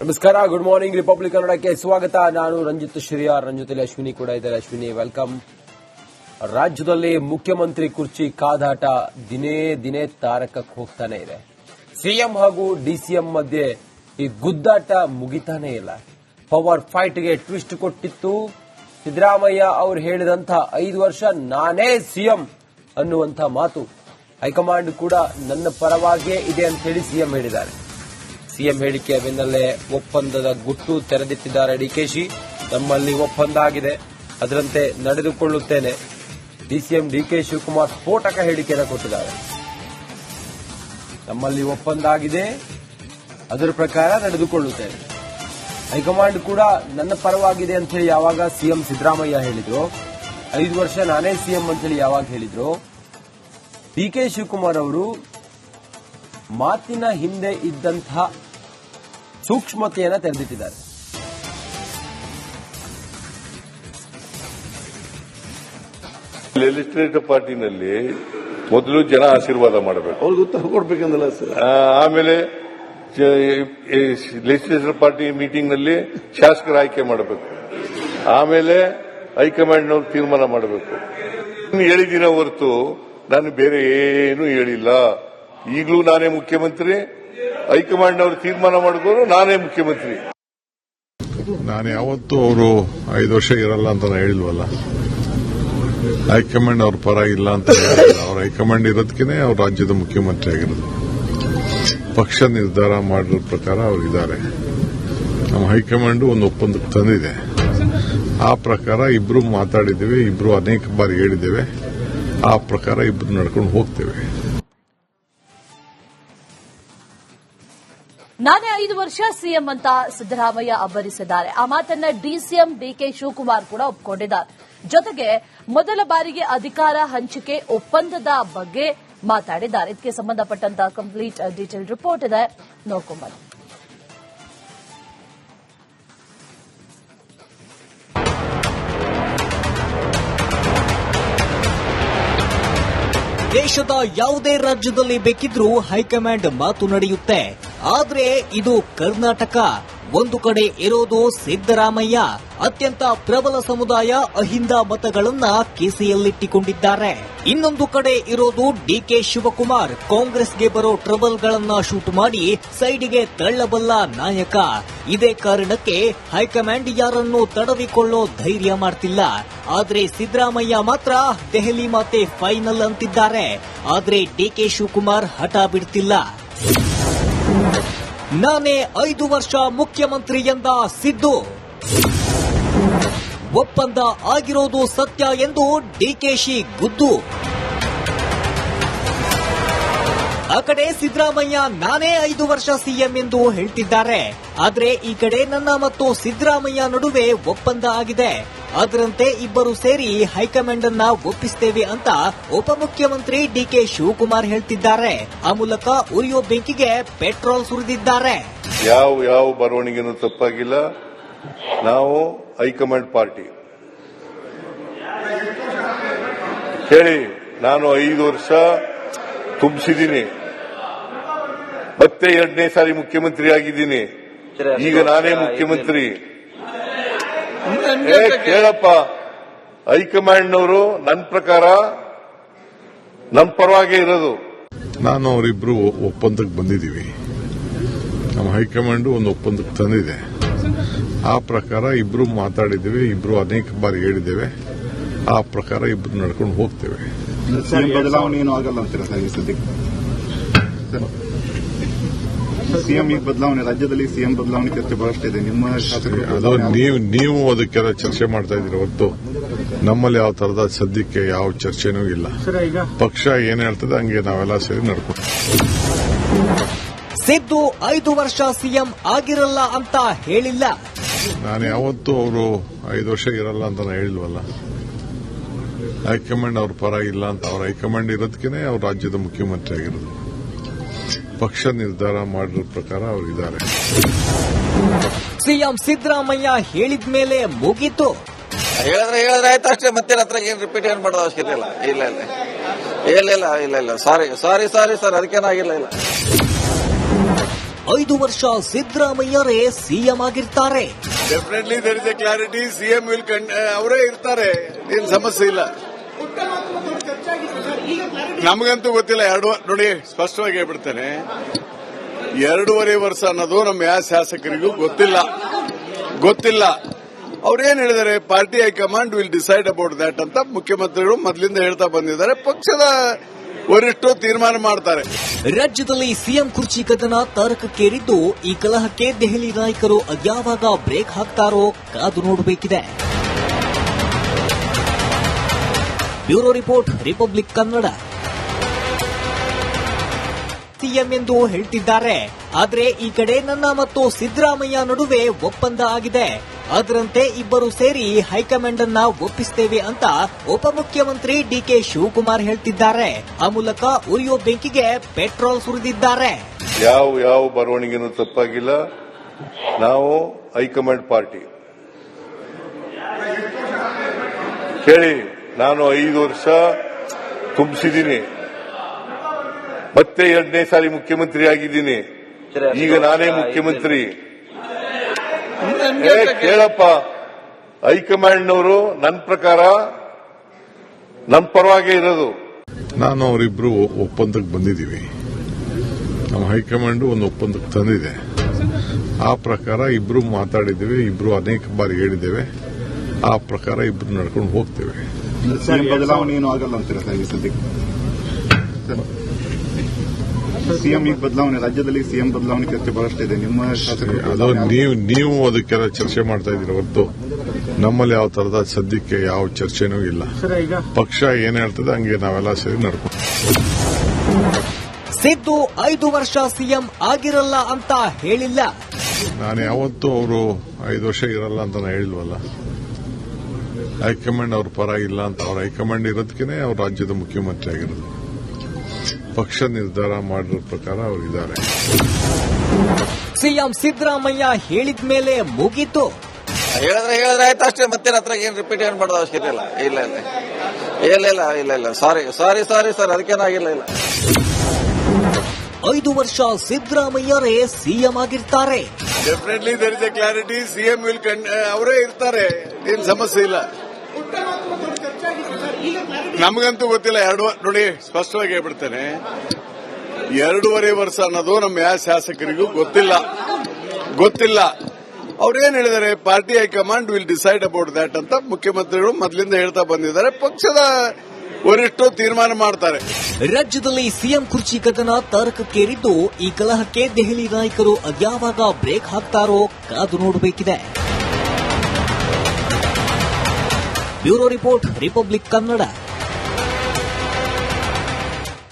ನಮಸ್ಕಾರ, good morning. Republic ಕನ್ನಡಕ್ಕೆ ಸ್ವಾಗತ. ನಾನು ರಂಜಿತ್ ಶ್ರೀಯಾರ್. ರಂಜಿತಲ್ಲಿ ಅಶ್ವಿನಿ ಕೂಡ ಇದ್ದಾರೆ. ಅಶ್ವಿನಿ, ವೆಲ್ಕಮ್. ರಾಜ್ಯದಲ್ಲಿ ಮುಖ್ಯಮಂತ್ರಿ ಕುರ್ಚಿ ಕಾದಾಟ ದಿನೇ ದಿನೇ ತಾರಕಕ್ಕೆ ಹೋಗ್ತಾನೆ ಇದೆ. ಸಿಎಂ ಹಾಗೂ ಡಿಸಿಎಂ ಮಧ್ಯೆ ಈ ಗುದ್ದಾಟ ಮುಗಿತಾನೆ ಇಲ್ಲ. ಪವರ್ ಫೈಟ್ಗೆ ಟ್ವಿಸ್ಟ್ ಕೊಟ್ಟಿತ್ತು. ಸಿದ್ದರಾಮಯ್ಯ ಅವರು ಹೇಳಿದಂಥ 5 ವರ್ಷ ನಾನೇ ಸಿಎಂ ಅನ್ನುವಂಥ ಮಾತು ಹೈಕಮಾಂಡ್ ಕೂಡ ನನ್ನ ಪರವಾಗಿಯೇ ಇದೆ ಅಂತ ಹೇಳಿ ಸಿಎಂ ಹೇಳಿದ್ದಾರೆ. ಸಿಎಂ ಹೇಳಿಕೆಯ ಬೆನ್ನಲ್ಲೇ ಒಪ್ಪಂದದ ಗುಟ್ಟು ತೆರೆದಿಟ್ಟಿದ್ದಾರೆ ಡಿಕೆಶಿ. ನಮ್ಮಲ್ಲಿ ಒಪ್ಪಂದ ಆಗಿದೆ, ಅದರಂತೆ ನಡೆದುಕೊಳ್ಳುತ್ತೇನೆ. ಡಿಸಿಎಂ ಡಿಕೆ ಶಿವಕುಮಾರ್ ಸ್ಫೋಟಕ ಹೇಳಿಕೆಯನ್ನು ಕೊಟ್ಟಿದ್ದಾರೆ. ನಮ್ಮಲ್ಲಿ ಒಪ್ಪಂದ ಆಗಿದೆ, ಅದರ ಪ್ರಕಾರ ನಡೆದುಕೊಳ್ಳುತ್ತೇನೆ. ಹೈಕಮಾಂಡ್ ಕೂಡ ನನ್ನ ಪರವಾಗಿದೆ ಅಂತ ಹೇಳಿ ಯಾವಾಗ ಸಿಎಂ ಸಿದ್ದರಾಮಯ್ಯ ಹೇಳಿದ್ರು, 5 ವರ್ಷ ನಾನೇ ಸಿಎಂ ಅಂತ ಹೇಳಿ ಯಾವಾಗ ಹೇಳಿದ್ರು, ಡಿಕೆ ಶಿವಕುಮಾರ್ ಅವರು ಮಾತಿನ ಹಿಂದೆ ಇದ್ದಂತಹ ಸೂಕ್ಷ್ಮತೆಯನ್ನು ತೆರೆದಿಟ್ಟಿದ್ದಾರೆ. ಲೆಜಿಸ್ಲೇಟಿವ್ ಪಾರ್ಟಿನಲ್ಲಿ ಮೊದಲು ಜನ ಆಶೀರ್ವಾದ ಮಾಡಬೇಕು, ಅವ್ರಿಗೆ ಉತ್ತರ ಕೊಡ್ಬೇಕಂದಲ್ಲ ಸರ್. ಆಮೇಲೆ ಲೆಜಿಸ್ಲೇಟಿವ್ ಪಾರ್ಟಿ ಮೀಟಿಂಗ್ ನಲ್ಲಿ ಶಾಸಕರ ಆಯ್ಕೆ ಮಾಡಬೇಕು, ಆಮೇಲೆ ಹೈಕಮಾಂಡ್ನವ್ರು ತೀರ್ಮಾನ ಮಾಡಬೇಕು. ಹೇಳಿದಿನ ಹೊರತು ನಾನು ಬೇರೆ ಏನು ಹೇಳಿಲ್ಲ. ಈಗಲೂ ನಾನೇ ಮುಖ್ಯಮಂತ್ರಿ, ಹೈಕಮಾಂಡ್ನವರು ತೀರ್ಮಾನ ಮಾಡಿದ್ರು ನಾನೇ ಮುಖ್ಯಮಂತ್ರಿ. ನಾನು ಯಾವತ್ತೂ ಅವರು 5 ವರ್ಷ ಇರಲ್ಲ ಅಂತ ಹೇಳಿಲ್ವಲ್ಲ. ಹೈಕಮಾಂಡ್ ಅವ್ರ ಪರ ಇಲ್ಲ ಅಂತ ಹೇಳಿಲ್ಲ. ಅವ್ರ ಹೈಕಮಾಂಡ್ ಇರೋದಕ್ಕೆ ಅವ್ರ ರಾಜ್ಯದ ಮುಖ್ಯಮಂತ್ರಿ ಆಗಿರೋದು. ಪಕ್ಷ ನಿರ್ಧಾರ ಮಾಡಿರೋ ಪ್ರಕಾರ ಅವರಿದ್ದಾರೆ. ನಮ್ಮ ಹೈಕಮಾಂಡ್ ಒಂದು ಒಪ್ಪಂದಕ್ಕೆ ತಂದಿದೆ. ಆ ಪ್ರಕಾರ ಇಬ್ರು ಮಾತಾಡಿದ್ದೇವೆ, ಇಬ್ರು ಅನೇಕ ಬಾರಿ ಹೇಳಿದ್ದೇವೆ. ಆ ಪ್ರಕಾರ ಇಬ್ರು ನಡ್ಕೊಂಡು ಹೋಗ್ತೇವೆ. ನಾನೇ 5 ವರ್ಷ ಸಿಎಂ ಅಂತ ಸಿದ್ದರಾಮಯ್ಯ ಅಬ್ಬರಿಸಿದ್ದಾರೆ. ಆ ಮಾತನ್ನ ಡಿಸಿಎಂ ಡಿಕೆ ಶಿವಕುಮಾರ್ ಕೂಡ ಒಪ್ಪಿಕೊಂಡಿದ್ದಾರೆ. ಜೊತೆಗೆ ಮೊದಲ ಬಾರಿಗೆ ಅಧಿಕಾರ ಹಂಚಿಕೆ ಒಪ್ಪಂದದ ಬಗ್ಗೆ ಮಾತಾಡಿದ್ದಾರೆ. ಇದಕ್ಕೆ ಸಂಬಂಧಪಟ್ಟಂತ ಕಂಪ್ಲೀಟ್ ಡೀಟೇಲ್ ರಿಪೋರ್ಟ್ ಇದೆ, ನೋಡ್ಕೊಂಬನ್ನಿ. ದೇಶದ ಯಾವುದೇ ರಾಜ್ಯದಲ್ಲಿ ಬೇಕಿದ್ರೂ ಹೈಕಮಾಂಡ್ ಮಾತು ನಡೆಯುತ್ತೆ. ಆದ್ರೆ ಇದು ಕರ್ನಾಟಕ. ಒಂದು ಕಡೆ ಇರೋದು ಸಿದ್ದರಾಮಯ್ಯ. ಅತ್ಯಂತ ಪ್ರಬಲ ಸಮುದಾಯ ಅಹಿಂದ ಮತಗಳನ್ನ ಕಿಸೆಯಲ್ಲಿಟ್ಟಿಕೊಂಡಿದ್ದಾರೆ. ಇನ್ನೊಂದು ಕಡೆ ಇರೋದು ಡಿಕೆ ಶಿವಕುಮಾರ್. ಕಾಂಗ್ರೆಸ್ಗೆ ಬರೋ ಟ್ರಬಲ್ಗಳನ್ನ ಶೂಟ್ ಮಾಡಿ ಸೈಡಿಗೆ ತಳ್ಳಬಲ್ಲ ನಾಯಕ. ಇದೇ ಕಾರಣಕ್ಕೆ ಹೈಕಮಾಂಡ್ ಯಾರನ್ನೂ ತಡವಿಕೊಳ್ಳೋ ಧೈರ್ಯ ಮಾಡ್ತಿಲ್ಲ. ಆದ್ರೆ ಸಿದ್ದರಾಮಯ್ಯ ಮಾತ್ರ ದೆಹಲಿ ಮಾತೆ ಫೈನಲ್ ಅಂತಿದ್ದಾರೆ. ಆದ್ರೆ ಡಿಕೆ ಶಿವಕುಮಾರ್ ಹಠ ಬಿಡ್ತಿಲ್ಲ. ನಾನೇ 5 ವರ್ಷ ಮುಖ್ಯಮಂತ್ರಿ ಎಂದ ಸಿದ್ದು. ಒಪ್ಪಂದ ಆಗಿರೋದು ಸತ್ಯ ಎಂದು ಡಿಕೆಶಿ ಗುದ್ದು. ಆ ಕಡೆ ಸಿದ್ದರಾಮಯ್ಯ ನಾನೇ 5 ವರ್ಷ ಸಿಎಂ ಎಂದು ಹೇಳ್ತಿದ್ದಾರೆ. ಆದ್ರೆ ಈ ಕಡೆ ನನ್ನ ಮತ್ತು ಸಿದ್ದರಾಮಯ್ಯ ನಡುವೆ ಒಪ್ಪಂದ ಆಗಿದೆ. ಅದರಂತೆ ಇಬ್ಬರು ಸೇರಿ ಹೈಕಮಾಂಡ್ ಅನ್ನ ಒಪ್ಪಿಸ್ತೇವೆ ಅಂತ ಉಪಮುಖ್ಯಮಂತ್ರಿ ಡಿಕೆ ಶಿವಕುಮಾರ್ ಹೇಳ್ತಿದ್ದಾರೆ. ಆ ಮೂಲಕ ಉರಿಯೋ ಬೆಂಕಿಗೆ ಪೆಟ್ರೋಲ್ ಸುರಿದಿದ್ದಾರೆ. ಯಾವ ಬರವಣಿಗೆನೂ ತಪ್ಪಾಗಿಲ್ಲ. ನಾವು ಹೈಕಮಾಂಡ್ ಪಾರ್ಟಿ ಹೇಳಿ ನಾನು 5 ವರ್ಷ ತುಂಬಿಸಿದ್ದೀನಿ, ಮತ್ತೆ 2ನೇ ಸಾರಿ ಮುಖ್ಯಮಂತ್ರಿ ಆಗಿದ್ದೀನಿ. ಈಗ ನಾನೇ ಮುಖ್ಯಮಂತ್ರಿ. ಕೇಳಪ್ಪ, ಹೈಕಮಾಂಡ್ನವರು ನನ್ನ ಪ್ರಕಾರ ನನ್ನ ಪರವಾಗೇ ಇರೋದು. ನಾನು ಅವರಿಬ್ರು ಒಪ್ಪಂದಕ್ಕೆ ಬಂದಿದ್ದೀವಿ. ನಮ್ಮ ಹೈಕಮಾಂಡ್ ಒಂದು ಒಪ್ಪಂದಕ್ಕೆ ತಂದಿದೆ. ಆ ಪ್ರಕಾರ ಇಬ್ರು ಮಾತಾಡಿದ್ದೇವೆ, ಇಬ್ರು ಅನೇಕ ಬಾರಿ ಹೇಳಿದ್ದೇವೆ. ಆ ಪ್ರಕಾರ ಇಬ್ರು ನಡ್ಕೊಂಡು ಹೋಗ್ತೇವೆ. ಬದಲಾವಣೆ ಏನೂ ಆಗಲ್ಲ ಅಂತೀರಾ ಸರ್? ಈ ಸದ್ಯಕ್ಕೆ ಸಿಎಂ ಈಗ ಬದಲಾವಣೆ, ರಾಜ್ಯದಲ್ಲಿ ಸಿಎಂ ಬದಲಾವಣೆ ಚರ್ಚೆ ಬಹಳಷ್ಟು ಇದೆ. ನಿಮ್ಮ ಅದು ನೀವು ಅದಕ್ಕೆಲ್ಲ ಚರ್ಚೆ ಮಾಡ್ತಾ ಇದ್ದೀರಿ ಹೊರತು ನಮ್ಮಲ್ಲಿ ಯಾವ ತರದ ಸದ್ಯಕ್ಕೆ ಯಾವ ಚರ್ಚೆನೂ ಇಲ್ಲ. ಪಕ್ಷ ಏನ್ ಹೇಳ್ತದೆ ಹಂಗೆ ನಾವೆಲ್ಲ ಸೇರಿ ನಡ್ಕೊಂಡು. ಸಿದ್ದು 5 ವರ್ಷ ಸಿಎಂ ಆಗಿರಲ್ಲ ಅಂತ ಹೇಳಿಲ್ಲ. ನಾನು ಯಾವತ್ತೂ ಅವರು 5 ವರ್ಷ ಇರಲ್ಲ ಅಂತ ಹೇಳಿಲ್ವಲ್ಲ. ಹೈಕಮಾಂಡ್ ಅವ್ರ ಪರ ಇಲ್ಲ ಅಂತ. ಅವ್ರ ಹೈಕಮಾಂಡ್ ಇರೋದಕ್ಕೆ ಅವ್ರ ರಾಜ್ಯದ ಮುಖ್ಯಮಂತ್ರಿ ಆಗಿರೋದು. ಪಕ್ಷ ನಿರ್ಧಾರ ಮಾಡಿರೋ ಪ್ರಕಾರ ಅವರಿದ್ದಾರೆ. ಸಿಎಂ ಸಿದ್ದರಾಮಯ್ಯ ಹೇಳಿದ ಮೇಲೆ ಮುಗೀತು. ಹೇಳಿದ್ರೆ ಆಯ್ತು ಅಷ್ಟೇ. ಮತ್ತೆ ಹತ್ರ ಏನ್ ರಿಪೀಟ್ ಏನ್ ಮಾಡೋದು ಅವಶ್ಯಕತೆ ಇಲ್ಲ. ಸಾರಿ ಸರ್, ಅದಕ್ಕೇನಾಗಿಲ್ಲ. 5 ವರ್ಷ ಸಿದ್ದರಾಮಯ್ಯರೇ ಸಿಎಂ ಆಗಿರ್ತಾರೆ. Definitely there is a clarity. CM will ಅವರೇ ಇರ್ತಾರೆ, ಏನ್ ಸಮಸ್ಯೆ ಇಲ್ಲ. ನಮಗಂತೂ ಗೊತ್ತಿಲ್ಲ. ನೋಡಿ, ಸ್ಪಷ್ಟವಾಗಿ ಹೇಳ್ಬಿಡ್ತೇನೆ, 2.5 ವರ್ಷ ಅನ್ನೋದು ನಮ್ಮ ಯಾವ ಶಾಸಕರಿಗೂ ಗೊತ್ತಿಲ್ಲ. ಅವ್ರೇನ್ ಹೇಳಿದ್ದಾರೆ, party high command will decide about that ಅಂತ ಮುಖ್ಯಮಂತ್ರಿಗಳು ಮೊದಲಿಂದ ಹೇಳ್ತಾ ಬಂದಿದ್ದಾರೆ. ಪಕ್ಷದ ವರಿಷ್ಠರು ತೀರ್ಮಾನ ಮಾಡ್ತಾರೆ. ರಾಜ್ಯದಲ್ಲಿ ಸಿಎಂ ಕುರ್ಚಿ ಕದನ ತಾರಕಕ್ಕೇರಿದ್ದು, ಈ ಕಲಹಕ್ಕೆ ದೆಹಲಿ ನಾಯಕರು ಅದ್ಯಾವಾಗ ಬ್ರೇಕ್ ಹಾಕ್ತಾರೋ ಕಾದು ನೋಡಬೇಕಿದೆ. Bureau report, republic Kannada. CM ಎಂದು ಹೇಳ್ತಿದ್ದಾರೆ, ಆದ್ರೆ ಈ ಕಡೆ ನನ್ನ ಮತ್ತು ಸಿದ್ದರಾಮಯ್ಯ ನಡುವೆ ಒಪ್ಪಂದ ಆಗಿದೆ. ಅದರಂತೆ ಇಬ್ಬರು ಸೇರಿ ಹೈಕಮಾಂಡ್ ಅನ್ನ ಒಪ್ಪಿಸುತ್ತೇವೆ ಅಂತ ಉಪಮುಖ್ಯಮಂತ್ರಿ ಡಿಕೆ ಶಿವಕುಮಾರ್ ಹೇಳ್ತಿದ್ದಾರೆ. ಆ ಮೂಲಕ ಉರಿಯೋ ಬೆಂಕಿಗೆ ಪೆಟ್ರೋಲ್ ಸುರಿದಿದ್ದಾರೆ. ಯಾವ ಬರವಣಿಗೆನೂ ತಪ್ಪಾಗಿಲ್ಲ. ನಾವು ಹೈಕಮಾಂಡ್ ಪಾರ್ಟಿ. ಕೇಳಿ, ನಾನು 5 ವರ್ಷ ತುಂಬಿಸಿದ್ದೀನಿ, ಮತ್ತೆ 2ನೇ ಸಾರಿ ಮುಖ್ಯಮಂತ್ರಿ ಆಗಿದ್ದೀನಿ. ಈಗ ನಾನೇ ಮುಖ್ಯಮಂತ್ರಿ. ಕೇಳಪ್ಪ, ಹೈಕಮಾಂಡ್ನವರು ನನ್ನ ಪ್ರಕಾರ ನನ್ನ ಪರವಾಗೇ ಇರೋದು. ನಾನು ಅವರಿಬ್ರು ಒಪ್ಪಂದಕ್ಕೆ ಬಂದಿದ್ದೀವಿ. ನಮ್ಮ ಹೈಕಮಾಂಡ್ ಒಂದು ಒಪ್ಪಂದಕ್ಕೆ ತಂದಿದೆ. ಆ ಪ್ರಕಾರ ಇಬ್ರು ಮಾತಾಡಿದ್ದೇವೆ, ಇಬ್ರು ಅನೇಕ ಬಾರಿ ಹೇಳಿದ್ದೇವೆ. ಆ ಪ್ರಕಾರ ಇಬ್ರು ನಡ್ಕೊಂಡು ಹೋಗ್ತೇವೆ. ಸಿಎಂ ಬದಲಾವಣೆ ಏನು ಆಗಲ್ಲ ಅಂತೀರಾ ಸರ್? ಈ ಸದ್ಯಕ್ಕೆ ಸಿಎಂ ಈಗ ಬದಲಾವಣೆ, ರಾಜ್ಯದಲ್ಲಿ ಸಿಎಂ ಬದಲಾವಣೆ ಚರ್ಚೆ ಬಹಳಷ್ಟು ಇದೆ. ನಿಮ್ಮ ಅದು ನೀವು ಅದಕ್ಕೆಲ್ಲ ಚರ್ಚೆ ಮಾಡ್ತಾ ಇದ್ದೀರಿ ಹೊರತು ನಮ್ಮಲ್ಲಿ ಯಾವ ತರದ ಸದ್ಯಕ್ಕೆ ಯಾವ ಚರ್ಚೆನೂ ಇಲ್ಲ. ಪಕ್ಷ ಏನ್ ಹೇಳ್ತದೆ ಹಂಗೆ ನಾವೆಲ್ಲ ಸೇರಿ ನಡ್ಕೊಂಡು. ಸಿದ್ದು 5 ವರ್ಷ ಸಿಎಂ ಆಗಿರಲ್ಲ ಅಂತ ಹೇಳಿಲ್ಲ. ನಾನು ಯಾವತ್ತೂ ಅವರು 5 ವರ್ಷ ಇರಲ್ಲ ಅಂತ ನಾನು ಹೇಳಿಲ್ವಲ್ಲ. ಹೈಕಮಾಂಡ್ ಅವ್ರ ಪರ ಇಲ್ಲ ಅಂತ. ಅವ್ರ ಹೈಕಮಾಂಡ್ ಇರೋದಕ್ಕೆ ಅವ್ರ ರಾಜ್ಯದ ಮುಖ್ಯಮಂತ್ರಿ ಆಗಿರೋದು. ಪಕ್ಷ ನಿರ್ಧಾರ ಮಾಡಿರೋ ಪ್ರಕಾರ ಅವರಿದ್ದಾರೆ. ಸಿಎಂ ಸಿದ್ದರಾಮಯ್ಯ ಹೇಳಿದ ಮೇಲೆ ಮುಗೀತು. ಹೇಳಿದ್ರೆ ಆಯ್ತು ಅಷ್ಟೇ. ಮತ್ತೆ ಹತ್ರ ಏನ್ ರಿಪೀಟ್ ಏನ್ ಮಾಡೋದು ಅವಶ್ಯಕತೆ ಇಲ್ಲ. ಸಾರಿ ಸರ್, ಅದಕ್ಕೇನಾಗಿಲ್ಲ. 5 ವರ್ಷ ಸಿದ್ದರಾಮಯ್ಯರೇ ಸಿಎಂ ಆಗಿರ್ತಾರೆ. Definitely there is a clarity. CM will ಅವರೇ ಇರ್ತಾರೆ, ಏನ್ ಸಮಸ್ಯೆ ಇಲ್ಲ. ನಮಗಂತೂ ಗೊತ್ತಿಲ್ಲ. ನೋಡಿ, ಸ್ಪಷ್ಟವಾಗಿ ಹೇಳ್ಬಿಡ್ತೇನೆ, 2.5 ವರ್ಷ ಅನ್ನೋದು ನಮ್ಮ ಯಾವ ಶಾಸಕರಿಗೂ ಗೊತ್ತಿಲ್ಲ. ಅವ್ರೇನ್ ಹೇಳಿದ್ದಾರೆ, party high command will decide about that ಅಂತ ಮುಖ್ಯಮಂತ್ರಿಗಳು ಮೊದಲಿಂದ ಹೇಳ್ತಾ ಬಂದಿದ್ದಾರೆ. ಪಕ್ಷದ ವರಿಷ್ಠರು ತೀರ್ಮಾನ ಮಾಡ್ತಾರೆ. ರಾಜ್ಯದಲ್ಲಿ ಸಿಎಂ ಕುರ್ಚಿ ಕದನ ತಾರಕಕ್ಕೇರಿದ್ದು, ಈ ಕಲಹಕ್ಕೆ ದೆಹಲಿ ನಾಯಕರು ಅದ್ಯಾವಾಗ ಬ್ರೇಕ್ ಹಾಕ್ತಾರೋ ಕಾದು ನೋಡಬೇಕಿದೆ. Bureau report, republic Kannada.